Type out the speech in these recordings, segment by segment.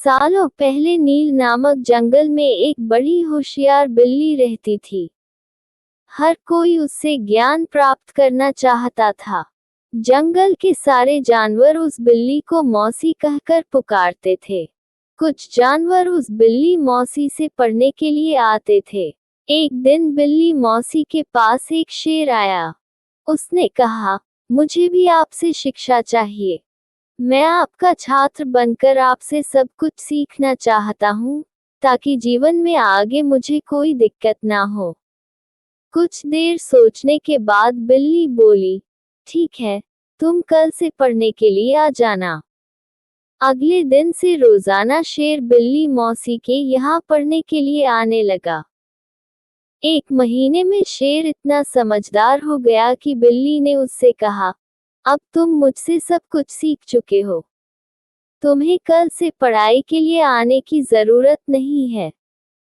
सालों पहले नील नामक जंगल में एक बड़ी होशियार बिल्ली रहती थी। हर कोई उससे ज्ञान प्राप्त करना चाहता था। जंगल के सारे जानवर उस बिल्ली को मौसी कहकर पुकारते थे। कुछ जानवर उस बिल्ली मौसी से पढ़ने के लिए आते थे। एक दिन बिल्ली मौसी के पास एक शेर आया। उसने कहा, मुझे भी आपसे शिक्षा चाहिए। मैं आपका छात्र बनकर आपसे सब कुछ सीखना चाहता हूँ, ताकि जीवन में आगे मुझे कोई दिक्कत ना हो। कुछ देर सोचने के बाद बिल्ली बोली, ठीक है, तुम कल से पढ़ने के लिए आ जाना। अगले दिन से रोजाना शेर बिल्ली मौसी के यहाँ पढ़ने के लिए आने लगा। एक महीने में शेर इतना समझदार हो गया कि बिल्ली ने उससे कहा, अब तुम मुझसे सब कुछ सीख चुके हो। तुम्हें कल से पढ़ाई के लिए आने की जरूरत नहीं है।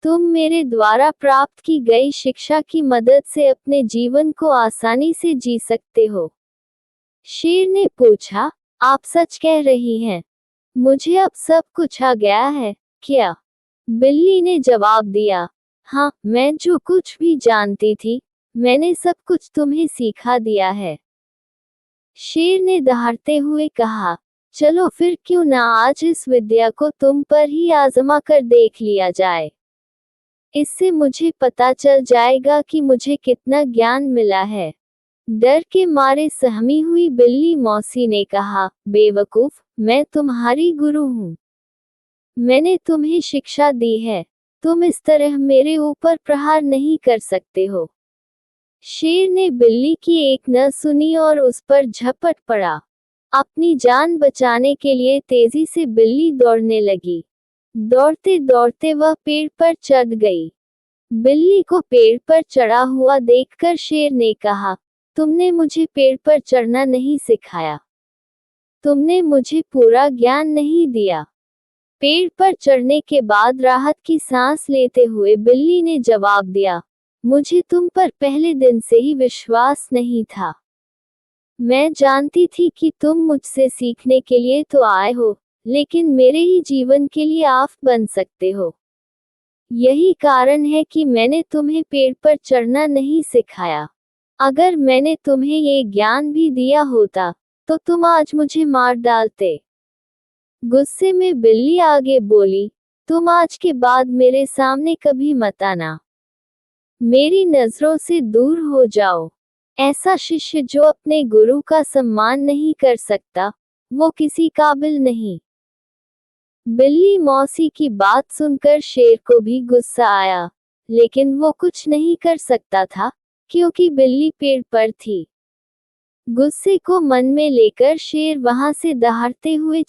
तुम मेरे द्वारा प्राप्त की गई शिक्षा की मदद से अपने जीवन को आसानी से जी सकते हो। शेर ने पूछा, आप सच कह रही हैं? मुझे अब सब कुछ आ गया है, क्या? बिल्ली ने जवाब दिया, हाँ, मैं जो कुछ भी जानती थी, मैंने सब कुछ तुम्हें सिखा दिया है। शेर ने दहाड़ते हुए कहा, चलो फिर क्यों ना आज इस विद्या को तुम पर ही आजमा कर देख लिया जाए। इससे मुझे पता चल जाएगा कि मुझे कितना ज्ञान मिला है। डर के मारे सहमी हुई बिल्ली मौसी ने कहा, बेवकूफ, मैं तुम्हारी गुरु हूँ। मैंने तुम्हें शिक्षा दी है। तुम इस तरह मेरे ऊपर प्रहार नहीं कर सकते हो। शेर ने बिल्ली की एक न सुनी और उस पर झपट पड़ा। अपनी जान बचाने के लिए तेजी से बिल्ली दौड़ने लगी। दौड़ते दौड़ते वह पेड़ पर चढ़ गई। बिल्ली को पेड़ पर चढ़ा हुआ देखकर शेर ने कहा, तुमने मुझे पेड़ पर चढ़ना नहीं सिखाया। तुमने मुझे पूरा ज्ञान नहीं दिया। पेड़ पर चढ़ने के बाद राहत की सांस लेते हुए बिल्ली ने जवाब दिया, मुझे तुम पर पहले दिन से ही विश्वास नहीं था। मैं जानती थी कि तुम मुझसे सीखने के लिए तो आए हो, लेकिन मेरे ही जीवन के लिए आफ बन सकते हो। यही कारण है कि मैंने तुम्हें पेड़ पर चढ़ना नहीं सिखाया। अगर मैंने तुम्हें ये ज्ञान भी दिया होता, तो तुम आज मुझे मार डालते। गुस्से में बिल्ली आगे बोली, तुम आज के बाद मेरे सामने कभी मत आना। मेरी नजरों से दूर हो जाओ। ऐसा शिष्य जो अपने गुरु का सम्मान नहीं कर सकता, वो किसी काबिल नहीं। बिल्ली मौसी की बात सुनकर शेर को भी गुस्सा आया, लेकिन वो कुछ नहीं कर सकता था, क्योंकि बिल्ली पेड़ पर थी। गुस्से को मन में लेकर शेर वहां से दहाड़ते हुए